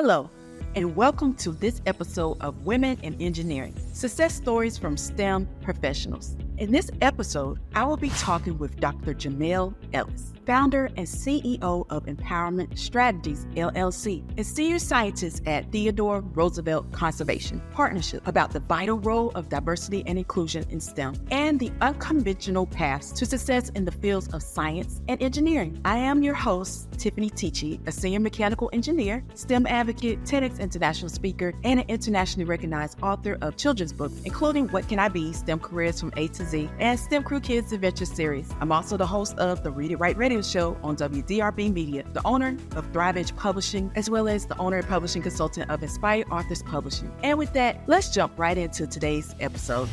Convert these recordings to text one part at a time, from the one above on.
Hello, and welcome to this episode of Women in Engineering, Success Stories from STEM Professionals. In this episode, I will be talking with Dr. Jamelle Ellis, founder and CEO of Empowerment Strategies, LLC, and senior scientist at Theodore Roosevelt Conservation Partnership, about the vital role of diversity and inclusion in STEM and the unconventional paths to success in the fields of science and engineering. I am your host, Tiffany Tichy, a senior mechanical engineer, STEM advocate, TEDx international speaker, and an internationally recognized author of children's books, including What Can I Be? STEM Careers from A to Z, and STEM Crew Kids Adventure Series. I'm also the host of the Read It Right radio show on WDRB Media, the owner of Thrive Edge Publishing, as well as the owner and publishing consultant of Inspired Authors Publishing. And with that, let's jump right into today's episode.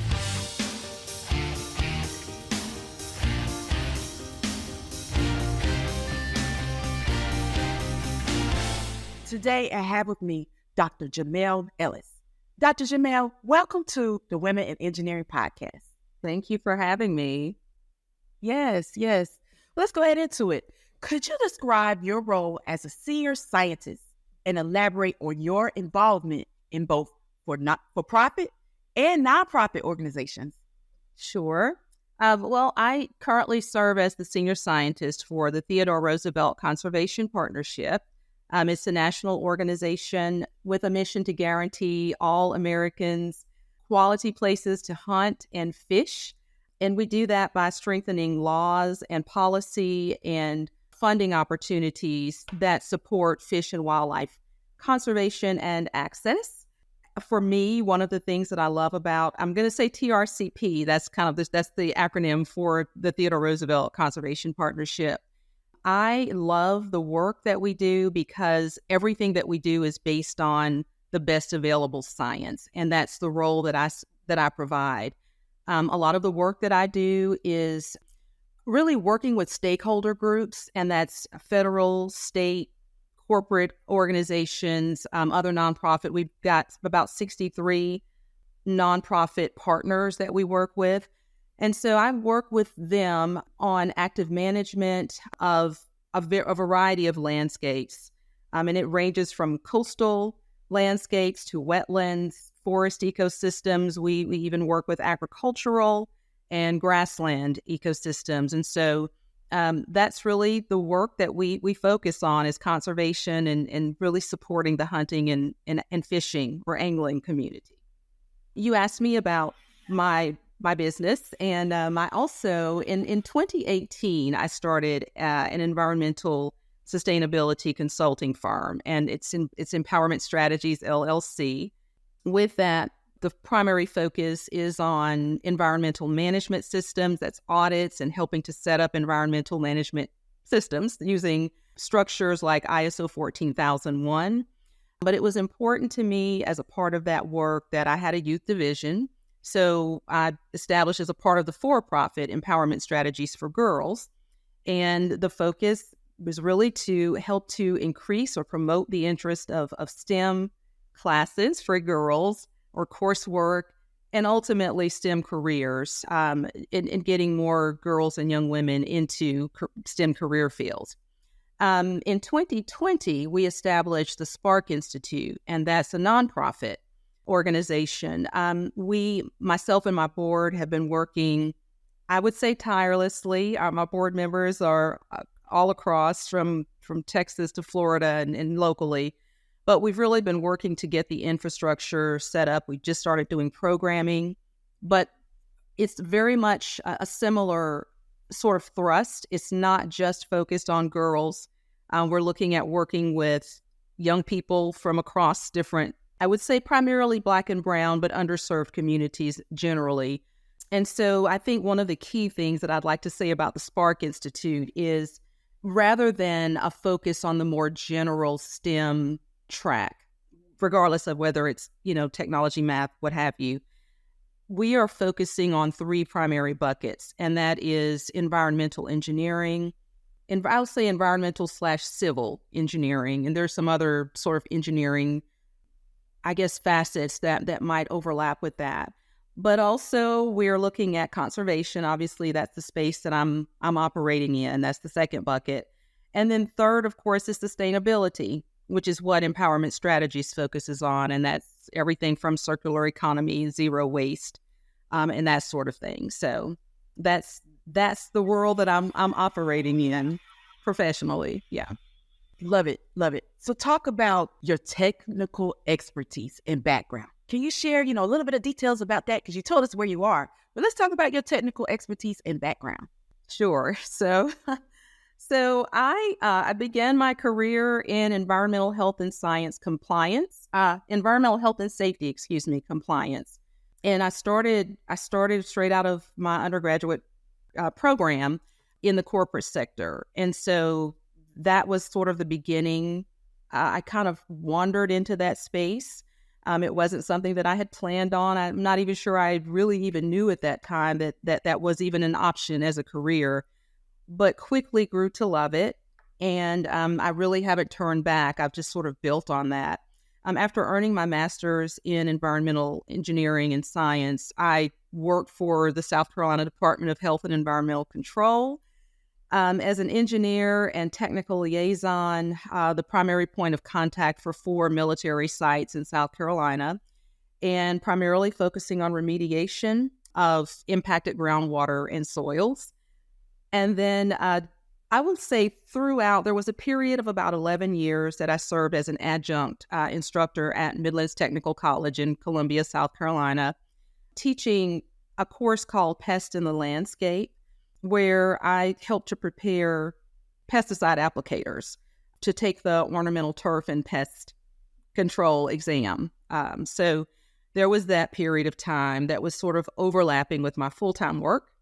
Today, I have with me Dr. Jamelle Ellis. Dr. Jamelle, welcome to the Women in Engineering podcast. Thank you for having me. Yes. Let's go ahead into it. Could you describe your role as a senior scientist and elaborate on your involvement in both for-profit and nonprofit organizations? Sure. Well, I currently serve as the senior scientist for the Theodore Roosevelt Conservation Partnership. It's a national organization with a mission to guarantee all Americans quality places to hunt and fish. And we do that by strengthening laws and policy and funding opportunities that support fish and wildlife conservation and access. For me, one of the things that I love about, I'm going to say TRCP, that's the acronym for the Theodore Roosevelt Conservation Partnership. I love the work that we do because everything that we do is based on the best available science, and that's the role that I provide. A lot of the work that I do is really working with stakeholder groups, and that's federal, state, corporate organizations, other nonprofit. We've got about 63 nonprofit partners that we work with. And so I work with them on active management of a variety of landscapes. And it ranges from coastal landscapes to wetlands, forest ecosystems. We even work with agricultural and grassland ecosystems. And so that's really the work that we focus on, is conservation and really supporting the hunting and fishing or angling community. You asked me about my business, and I also, in 2018, I started an environmental sustainability consulting firm, and it's Empowerment Strategies, LLC. With that, the primary focus is on environmental management systems, that's audits and helping to set up environmental management systems using structures like ISO 14001. But it was important to me as a part of that work that I had a youth division. So I established as a part of the for-profit Empowerment Strategies for Girls. And the focus was really to help to increase or promote the interest of STEM classes for girls or coursework, and ultimately STEM careers, in getting more girls and young women into STEM career fields. In 2020, we established the Spark Institute, and that's a nonprofit organization. Myself and my board have been working, I would say, tirelessly. My board members are all across from Texas to Florida and locally, but we've really been working to get the infrastructure set up. We just started doing programming, but it's very much a similar sort of thrust. It's not just focused on girls. We're looking at working with young people from across different, I would say primarily Black and brown, but underserved communities generally. And so I think one of the key things that I'd like to say about the Spark Institute is, rather than a focus on the more general STEM track, regardless of whether it's, technology, math, what have you, we are focusing on three primary buckets, and that is environmental engineering, and I would say environmental/civil engineering, and there's some other sort of engineering, I guess, facets that might overlap with that. But also we're looking at conservation. Obviously, that's the space that I'm operating in. That's the second bucket. And then third, of course, is sustainability. which is what Empowerment Strategies focuses on. And that's everything from circular economy, zero waste, and that sort of thing. So that's the world that I'm operating in professionally. Yeah. Love it. Love it. So talk about your technical expertise and background. Can you share, a little bit of details about that? Because you told us where you are, but let's talk about your technical expertise and background. Sure. So I began my career in environmental health and science compliance, environmental health and safety, compliance. And I started straight out of my undergraduate program in the corporate sector. And so that was sort of the beginning. I kind of wandered into that space. It wasn't something that I had planned on. I'm not even sure I really even knew at that time that was even an option as a career, but quickly grew to love it. And I really haven't turned back. I've just sort of built on that. After earning my master's in environmental engineering and science, I worked for the South Carolina Department of Health and Environmental Control as an engineer and technical liaison, the primary point of contact for 4 military sites in South Carolina, and primarily focusing on remediation of impacted groundwater and soils. And then I would say throughout, there was a period of about 11 years that I served as an adjunct instructor at Midlands Technical College in Columbia, South Carolina, teaching a course called Pest in the Landscape, where I helped to prepare pesticide applicators to take the ornamental turf and pest control exam. So there was that period of time that was sort of overlapping with my full-time work.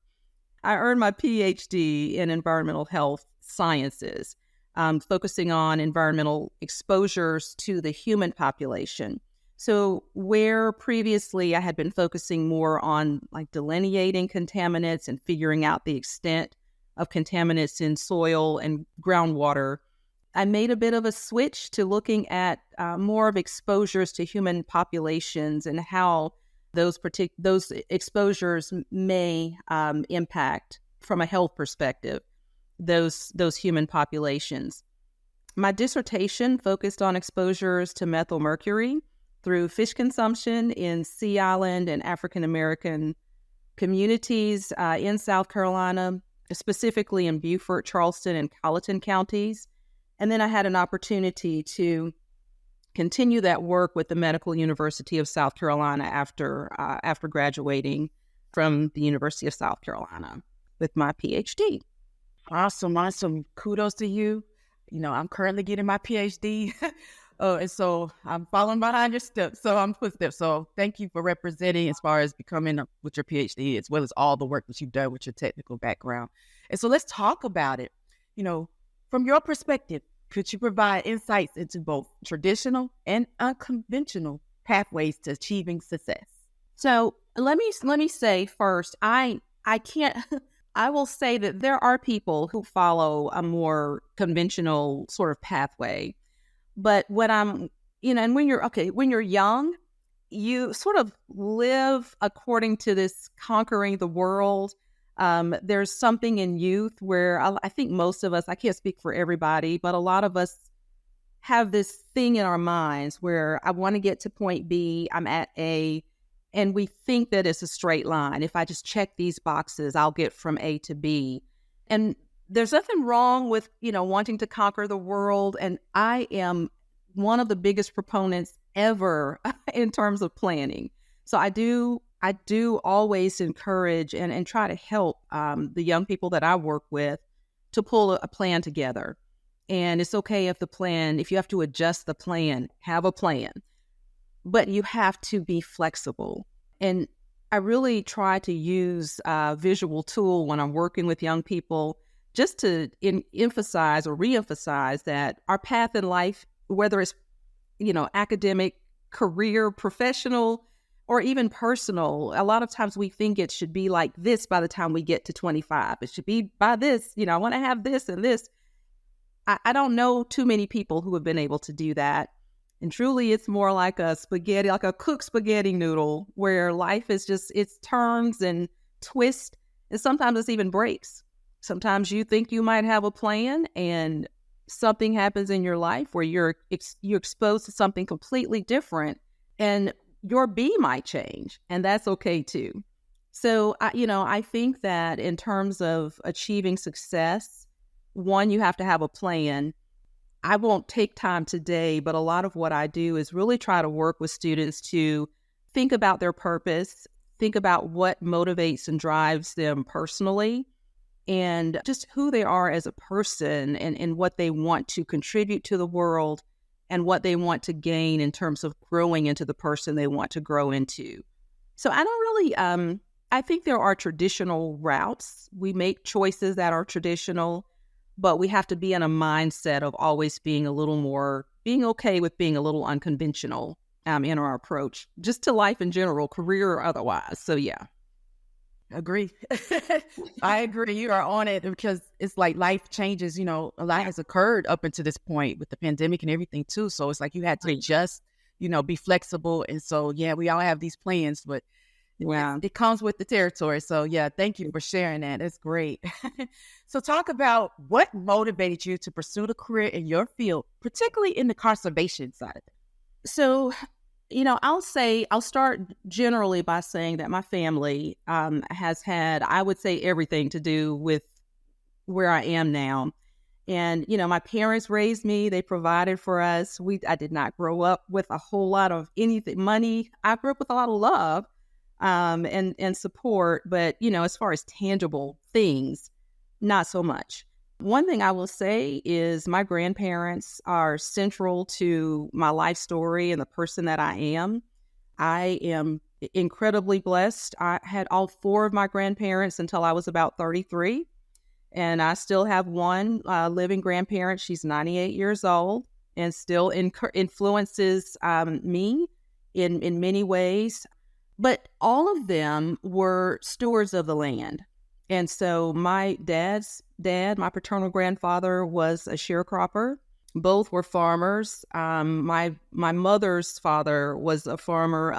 I earned my Ph.D. in environmental health sciences, focusing on environmental exposures to the human population. So where previously I had been focusing more on like delineating contaminants and figuring out the extent of contaminants in soil and groundwater, I made a bit of a switch to looking at more of exposures to human populations and how those exposures may impact, from a health perspective, those human populations. My dissertation focused on exposures to methyl mercury through fish consumption in Sea Island and African American communities in South Carolina, specifically in Beaufort, Charleston, and Colleton counties. And then I had an opportunity to continue that work with the Medical University of South Carolina after graduating from the University of South Carolina with my Ph.D. Awesome. Kudos to you. I'm currently getting my Ph.D. And so I'm following behind your steps. So I'm footsteps. So thank you for representing as far as becoming with your PhD, as well as all the work that you've done with your technical background. And so let's talk about it. From your perspective, could you provide insights into both traditional and unconventional pathways to achieving success? So let me say first, I can't. I will say that there are people who follow a more conventional sort of pathway. But when and when you're young, you sort of live according to this conquering the world. There's something in youth where I think most of us, I can't speak for everybody, but a lot of us have this thing in our minds where I want to get to point B, I'm at A, and we think that it's a straight line. If I just check these boxes, I'll get from A to B. And there's nothing wrong with, wanting to conquer the world. And I am one of the biggest proponents ever in terms of planning. So I do always encourage and try to help the young people that I work with to pull a plan together. And it's okay if you have to adjust the plan, have a plan, but you have to be flexible. And I really try to use a visual tool when I'm working with young people, just to emphasize or reemphasize that our path in life, whether it's, academic, career, professional, or even personal, a lot of times we think it should be like this by the time we get to 25. It should be by this, I want to have this and this. I don't know too many people who have been able to do that. And truly, it's more like a cooked spaghetti noodle, where life is just, it's turns and twists, and sometimes it's even breaks. Sometimes you think you might have a plan, and something happens in your life where you're exposed to something completely different, and your B might change, and that's okay too. So, I think that in terms of achieving success, one, you have to have a plan. I won't take time today, but a lot of what I do is really try to work with students to think about their purpose, think about what motivates and drives them personally, and just who they are as a person, and what they want to contribute to the world, and what they want to gain in terms of growing into the person they want to grow into. So I don't really, I think there are traditional routes. We make choices that are traditional, but we have to be in a mindset of always being okay with being a little unconventional in our approach, just to life in general, career or otherwise. So yeah. Agree. I agree. You are on it, because it's like life changes. A lot has occurred up until this point with the pandemic and everything too. So it's like you had to just, be flexible. And so, yeah, we all have these plans, but it comes with the territory. So yeah, thank you for sharing that. That's great. So talk about what motivated you to pursue the career in your field, particularly in the conservation side of it. So, I'll start generally by saying that my family has had, I would say, everything to do with where I am now. And, my parents raised me, they provided for us. I did not grow up with a whole lot of money. I grew up with a lot of love and support, but, as far as tangible things, not so much. One thing I will say is my grandparents are central to my life story and the person that I am. I am incredibly blessed. I had all four of my grandparents until I was about 33, and I still have one living grandparent. She's 98 years old and still influences me in many ways. But all of them were stewards of the land. And so my dad's dad, my paternal grandfather, was a sharecropper. Both were farmers. My mother's father was a farmer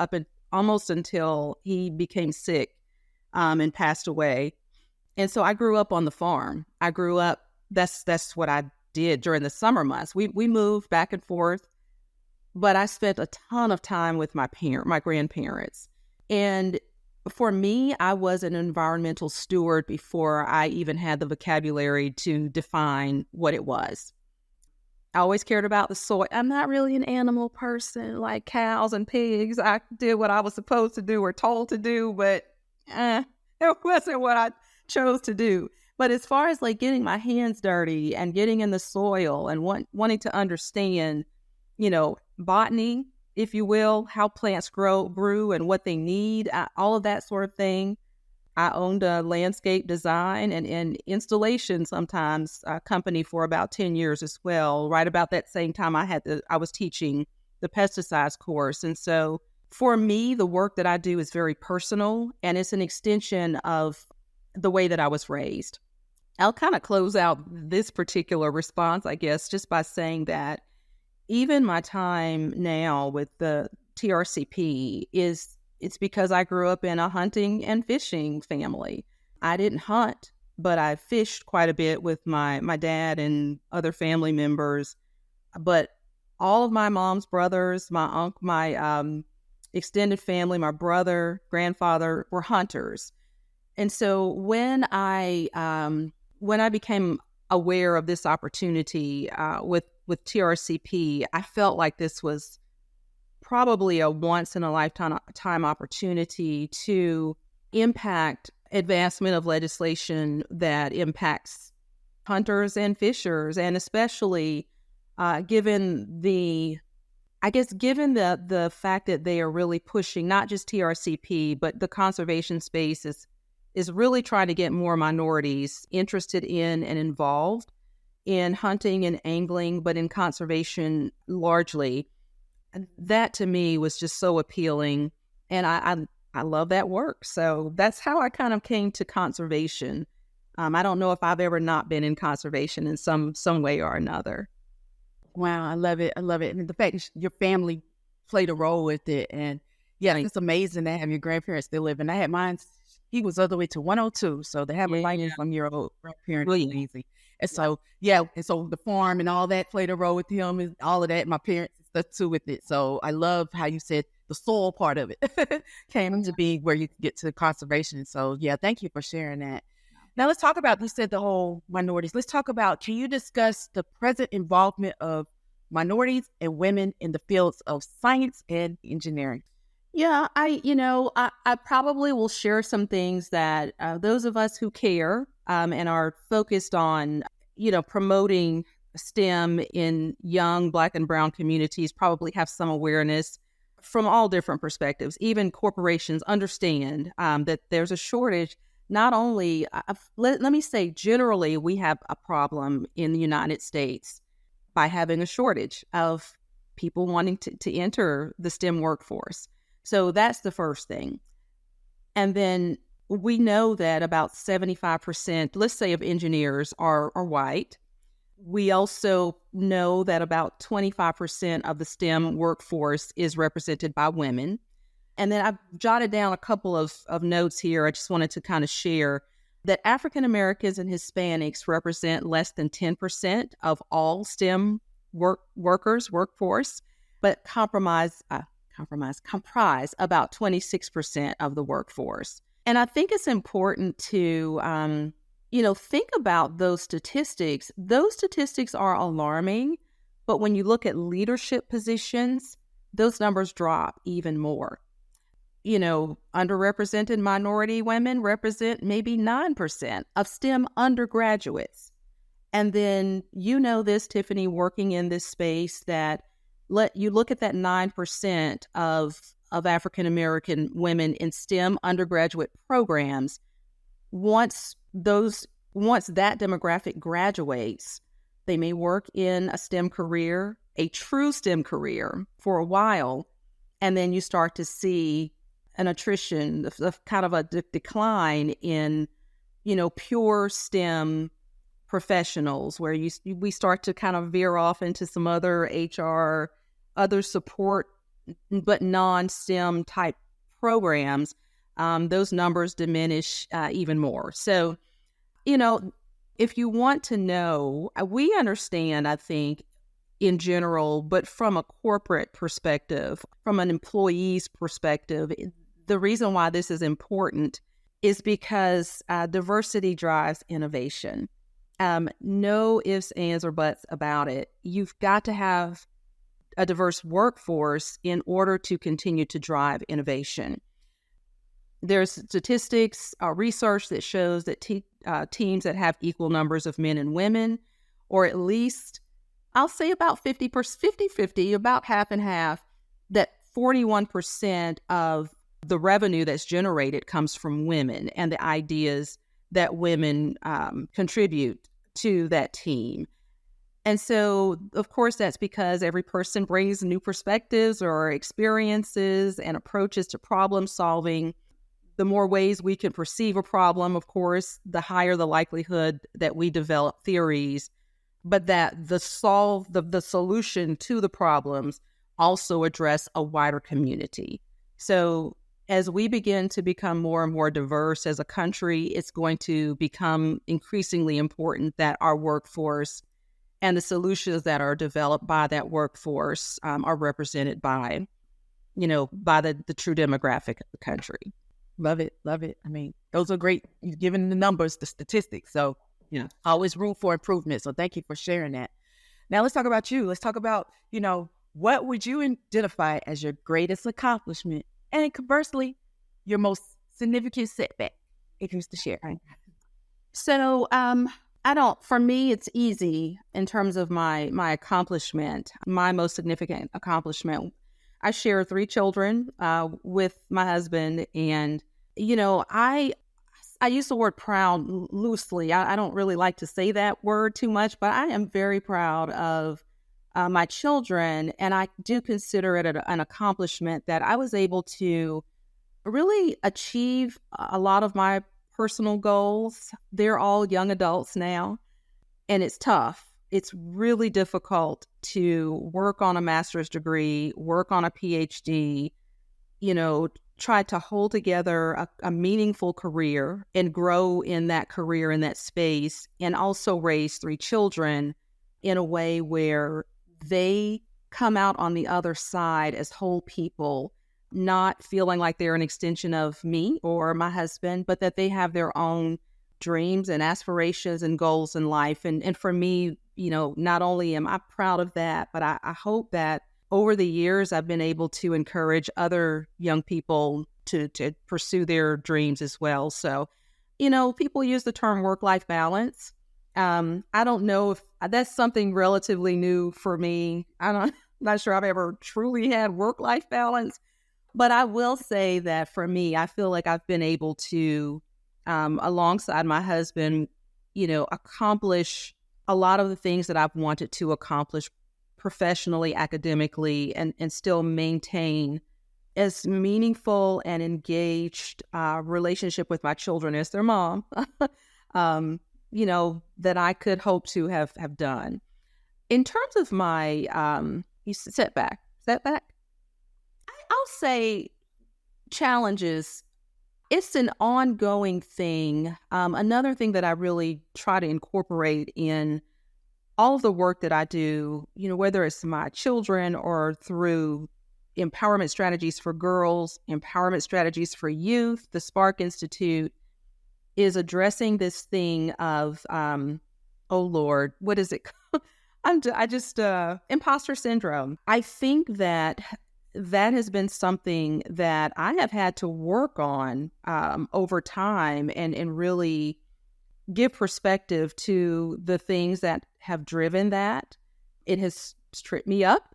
almost until he became sick and passed away. And so I grew up on the farm. That's what I did during the summer months. We moved back and forth, but I spent a ton of time with my grandparents. And for me, I was an environmental steward before I even had the vocabulary to define what it was. I always cared about the soil. I'm not really an animal person like cows and pigs. I did what I was supposed to do or told to do, but it wasn't what I chose to do. But as far as like getting my hands dirty and getting in the soil and wanting to understand, botany, if you will, how plants grew and what they need, all of that sort of thing. I owned a landscape design and installation sometimes company for about 10 years as well. Right about that same time I was teaching the pesticides course. And so for me, the work that I do is very personal, and it's an extension of the way that I was raised. I'll kind of close out this particular response, I guess, just by saying that even my time now with the TRCP it's because I grew up in a hunting and fishing family. I didn't hunt, but I fished quite a bit with my dad and other family members. But all of my mom's brothers, my extended family, my brother, grandfather were hunters. And so when I became aware of this opportunity with TRCP, I felt like this was probably a once-in-a-lifetime opportunity to impact advancement of legislation that impacts hunters and fishers, and especially given the fact that they are really pushing not just TRCP, but the conservation space is really trying to get more minorities interested in and involved in hunting and angling, but in conservation largely. That to me was just so appealing, and I love that work. So that's how I kind of came to conservation. I don't know if I've ever not been in conservation in some way or another. Wow, I love it. I love it. And the fact that your family played a role with it. And yeah, it's amazing to have your grandparents still living. I had mine, he was all the way to 102. So to have a 91-year-old grandparent is amazing. And so, yeah, and so the farm and all that played a role with him and all of that. My parents and stuff too with it. So I love how you said the soul part of it came to be where you get to conservation. So yeah, thank you for sharing that. Now let's talk about, you said the whole minorities. Let's talk about, can you discuss the present involvement of minorities and women in the fields of science and engineering? Yeah, I probably will share some things that those of us who care and are focused on, promoting STEM in young Black and Brown communities probably have some awareness from all different perspectives. Even corporations understand that there's a shortage. Not only, let me say, generally, we have a problem in the United States by having a shortage of people wanting to enter the STEM workforce. So that's the first thing. And then we know that about 75%, let's say, of engineers are white. We also know that about 25% of the STEM workforce is represented by women. And then I've jotted down a couple of notes here. I just wanted to kind of share that African Americans and Hispanics represent less than 10% of all STEM workforce, but comprise about 26% of the workforce. And I think it's important to, think about those statistics. Those statistics are alarming, but when you look at leadership positions, those numbers drop even more. Underrepresented minority women represent maybe 9% of STEM undergraduates. And then, this, Tiffany, working in this space, that you look at that 9% of African-American women in STEM undergraduate programs. Once that demographic graduates, they may work in a STEM career, a true STEM career, for a while, and then you start to see an attrition, of kind of a decline in, pure STEM professionals, where we start to kind of veer off into some other HR, other support, but non-STEM type programs. Those numbers diminish even more. So, if you want to know, we understand, I think, in general, but from a corporate perspective, from an employee's perspective, the reason why this is important is because diversity drives innovation. No ifs, ands, or buts about it. You've got to have a diverse workforce in order to continue to drive innovation. There's statistics, research that shows that teams that have equal numbers of men and women, or at least, I'll say about 50-50, about half and half, that 41% of the revenue that's generated comes from women and the ideas that women contribute to that team. And so, of course, that's because every person brings new perspectives or experiences and approaches to problem solving. The more ways we can perceive a problem, of course, the higher the likelihood that we develop theories, but that the solution to the problems also address a wider community. So as we begin to become more and more diverse as a country, it's going to become increasingly important that our workforce and the solutions that are developed by that workforce are represented by, by the true demographic of the country. Love it. Love it. I mean, those are great. You've given the numbers, the statistics. So yeah, always room for improvement. So thank you for sharing that. Now let's talk about you. Let's talk about, what would you identify as your greatest accomplishment? And conversely, your most significant setback, if you was to share. So, for me, it's easy in terms of my accomplishment. My most significant accomplishment, I share 3 children with my husband. And, I use the word proud loosely. I don't really like to say that word too much, but I am very proud of my children. And I do consider it an accomplishment that I was able to really achieve a lot of my personal goals. They're all young adults now, and it's tough. It's really difficult to work on a master's degree, work on a Ph.D., tried to hold together a meaningful career and grow in that career, in that space, and also raise 3 children in a way where they come out on the other side as whole people, not feeling like they're an extension of me or my husband, but that they have their own dreams and aspirations and goals in life. And for me, not only am I proud of that, but I hope that over the years, I've been able to encourage other young people to pursue their dreams as well. So, people use the term work-life balance. I don't know if that's something relatively new for me. Not sure I've ever truly had work-life balance, but I will say that for me, I feel like I've been able to, alongside my husband, accomplish a lot of the things that I've wanted to accomplish professionally, academically, and still maintain as meaningful and engaged relationship with my children as their mom, that I could hope to have done. In terms of my setback, I'll say challenges. It's an ongoing thing. Another thing that I really try to incorporate in all of the work that I do, whether it's my children or through empowerment strategies for girls, empowerment strategies for youth, the Spark Institute, is addressing this thing of, oh Lord, what is it? Imposter syndrome. I think that has been something that I have had to work on over time and really give perspective to the things that have driven that. It has tripped me up,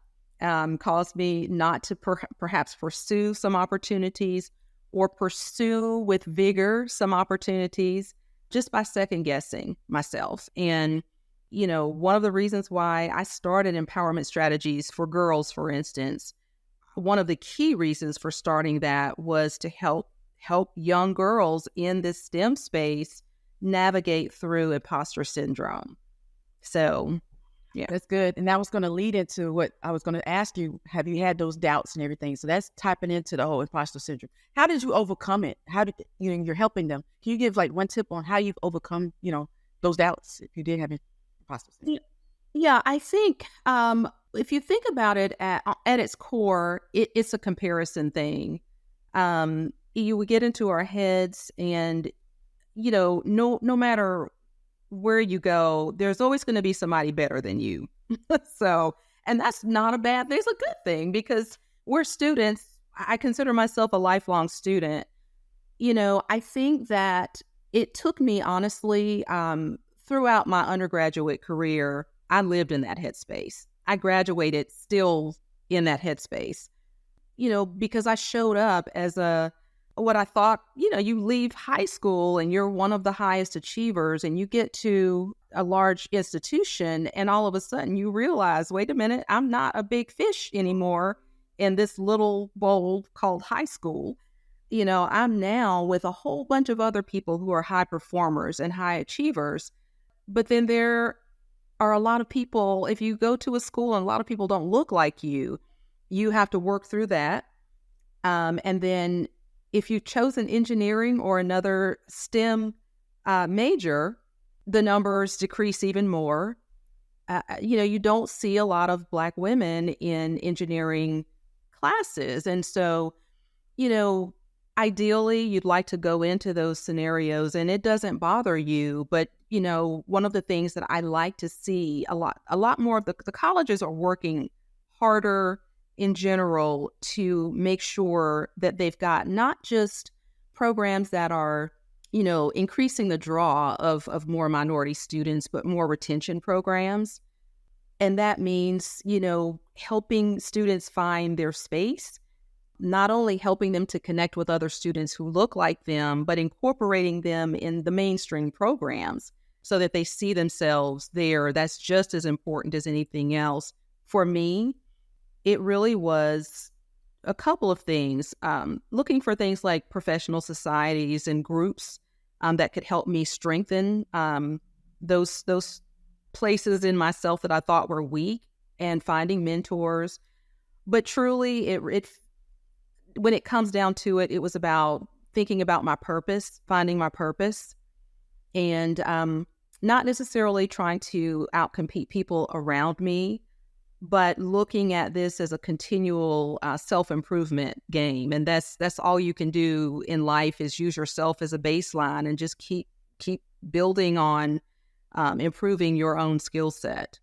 caused me not to perhaps pursue some opportunities or pursue with vigor some opportunities just by second guessing myself. And, one of the reasons why I started empowerment strategies for girls, for instance, one of the key reasons for starting that was to help young girls in this STEM space navigate through imposter syndrome. So, yeah. That's good. And that was going to lead into what I was going to ask you. Have you had those doubts and everything? So that's tapping into the whole imposter syndrome. How did you overcome it? How did you're helping them? Can you give one tip on how you've overcome, those doubts if you did have imposter syndrome? Yeah, I think if you think about it at its core, it's a comparison thing. You would get into our heads and no matter where you go, there's always going to be somebody better than you. So, and that's not a bad thing. It's a good thing because we're students. I consider myself a lifelong student. I think that it took me, honestly, throughout my undergraduate career, I lived in that headspace. I graduated still in that headspace, because I showed up as what I thought, you leave high school and you're one of the highest achievers and you get to a large institution and all of a sudden you realize, wait a minute, I'm not a big fish anymore in this little bowl called high school. I'm now with a whole bunch of other people who are high performers and high achievers. But then there are a lot of people, if you go to a school and a lot of people don't look like you have to work through that. And then if you've chosen engineering or another STEM major, the numbers decrease even more. You don't see a lot of Black women in engineering classes. And so, ideally, you'd like to go into those scenarios and it doesn't bother you. But, one of the things that I like to see a lot more of the colleges are working harder in general to make sure that they've got not just programs that are, increasing the draw of more minority students, but more retention programs. And that means, helping students find their space, not only helping them to connect with other students who look like them, but incorporating them in the mainstream programs so that they see themselves there. That's just as important as anything else. For me, it really was a couple of things, looking for things like professional societies and groups that could help me strengthen those places in myself that I thought were weak, and finding mentors. But truly, it when it comes down to it, it was about thinking about my purpose, finding my purpose, and not necessarily trying to outcompete people around me, but looking at this as a continual self-improvement game. And that's all you can do in life, is use yourself as a baseline and just keep building on improving your own skill set.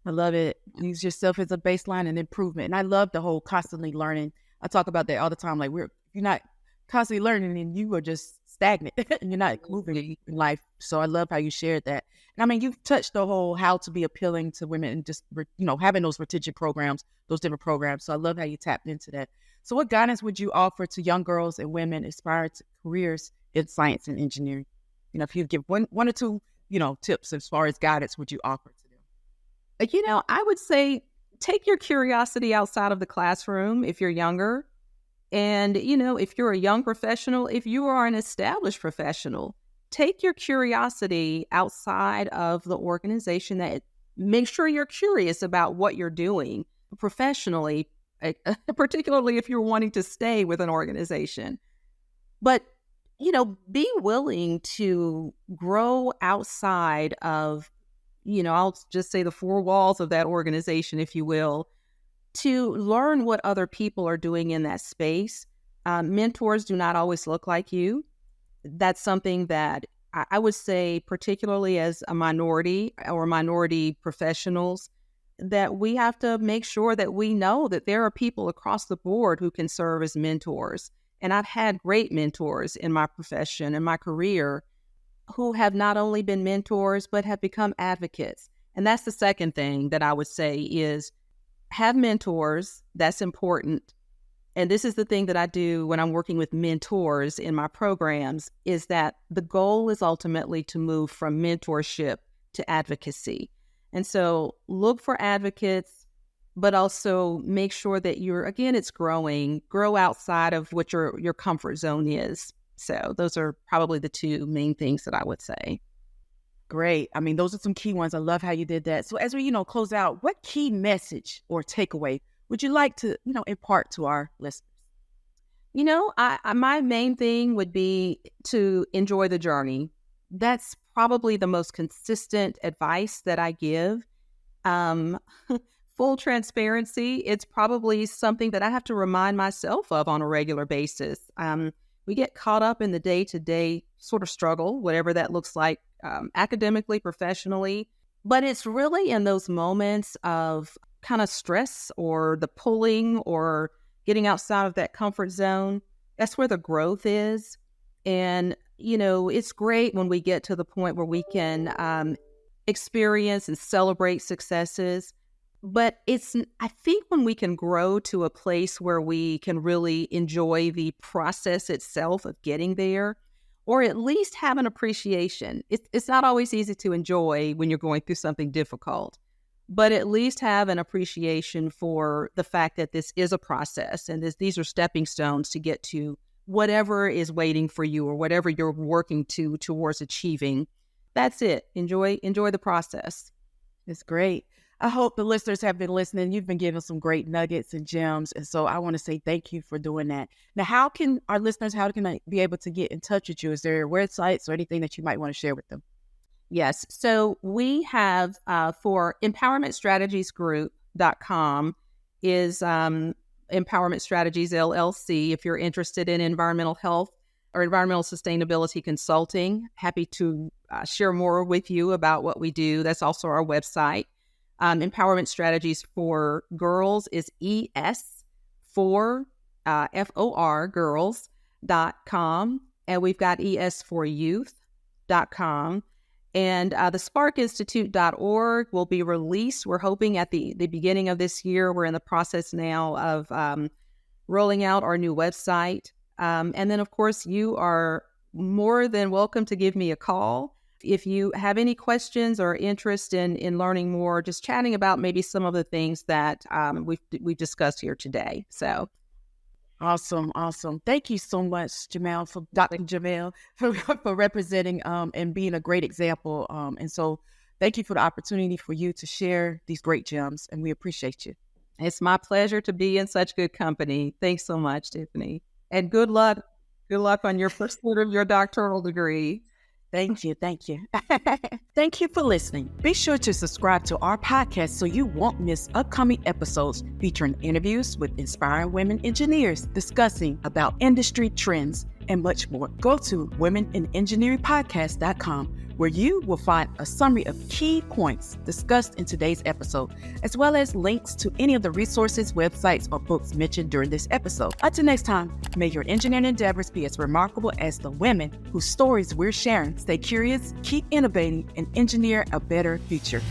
I love it. Use yourself as a baseline and improvement. And I love the whole constantly learning. I talk about that all the time. Like, if you're not constantly learning, and you are just stagnant and you're not moving in life. So I love how you shared that. And I mean, you've touched the whole how to be appealing to women and just, having those retention programs, those different programs. So I love how you tapped into that. So what guidance would you offer to young girls and women aspiring to careers in science and engineering? If you give one or two, tips as far as guidance would you offer to them? I would say take your curiosity outside of the classroom if you're younger. And, if you're a young professional, if you are an established professional, take your curiosity outside of the organization. Make sure you're curious about what you're doing professionally, particularly if you're wanting to stay with an organization. But, be willing to grow outside of, I'll just say the four walls of that organization, if you will, to learn what other people are doing in that space. Mentors do not always look like you. That's something that I would say, particularly as a minority or minority professionals, that we have to make sure that we know that there are people across the board who can serve as mentors. And I've had great mentors in my profession and my career who have not only been mentors, but have become advocates. And that's the second thing that I would say is have mentors. That's important. And this is the thing that I do when I'm working with mentors in my programs, is that the goal is ultimately to move from mentorship to advocacy. And so look for advocates, but also make sure that it's grow outside of what your comfort zone is. So those are probably the two main things that I would say. Great. I mean, those are some key ones. I love how you did that. So as we, close out, what key message or takeaway would you like to, impart to our listeners? My main thing would be to enjoy the journey. That's probably the most consistent advice that I give. Full transparency, it's probably something that I have to remind myself of on a regular basis. We get caught up in the day-to-day sort of struggle, whatever that looks like, academically, professionally. But it's really in those moments of kind of stress or the pulling or getting outside of that comfort zone. That's where the growth is. And, it's great when we get to the point where we can experience and celebrate successes. But I think when we can grow to a place where we can really enjoy the process itself of getting there, or at least have an appreciation. It's not always easy to enjoy when you're going through something difficult, but at least have an appreciation for the fact that this is a process and these are stepping stones to get to whatever is waiting for you or whatever you're working towards achieving. That's it. Enjoy the process. It's great. I hope the listeners have been listening. You've been giving some great nuggets and gems. And so I want to say thank you for doing that. Now, how can they be able to get in touch with you? Is there websites or anything that you might want to share with them? Yes. So we have for empowermentstrategiesgroup.com is Empowerment Strategies LLC. If you're interested in environmental health or environmental sustainability consulting, happy to share more with you about what we do. That's also our website. Empowerment Strategies for Girls is ES4, FOR, girls.com. And we've got ES4youth.com. And the sparkinstitute.org will be released. We're hoping at the beginning of this year. We're in the process now of rolling out our new website. And then, of course, you are more than welcome to give me a call. If you have any questions or interest in learning more, just chatting about maybe some of the things that we've discussed here today. So, awesome. Thank you so much, Jamelle, for Dr. Jamelle, for representing and being a great example. And so, thank you for the opportunity for you to share these great gems, and we appreciate you. It's my pleasure to be in such good company. Thanks so much, Tiffany. And good luck. Good luck on your pursuit of your doctoral degree. Thank you. Thank you. Thank you for listening. Be sure to subscribe to our podcast so you won't miss upcoming episodes featuring interviews with inspiring women engineers discussing about industry trends and much more. Go to womeninengineeringpodcast.com where you will find a summary of key points discussed in today's episode, as well as links to any of the resources, websites, or books mentioned during this episode. Until next time, may your engineering endeavors be as remarkable as the women whose stories we're sharing. Stay curious, keep innovating, and engineer a better future.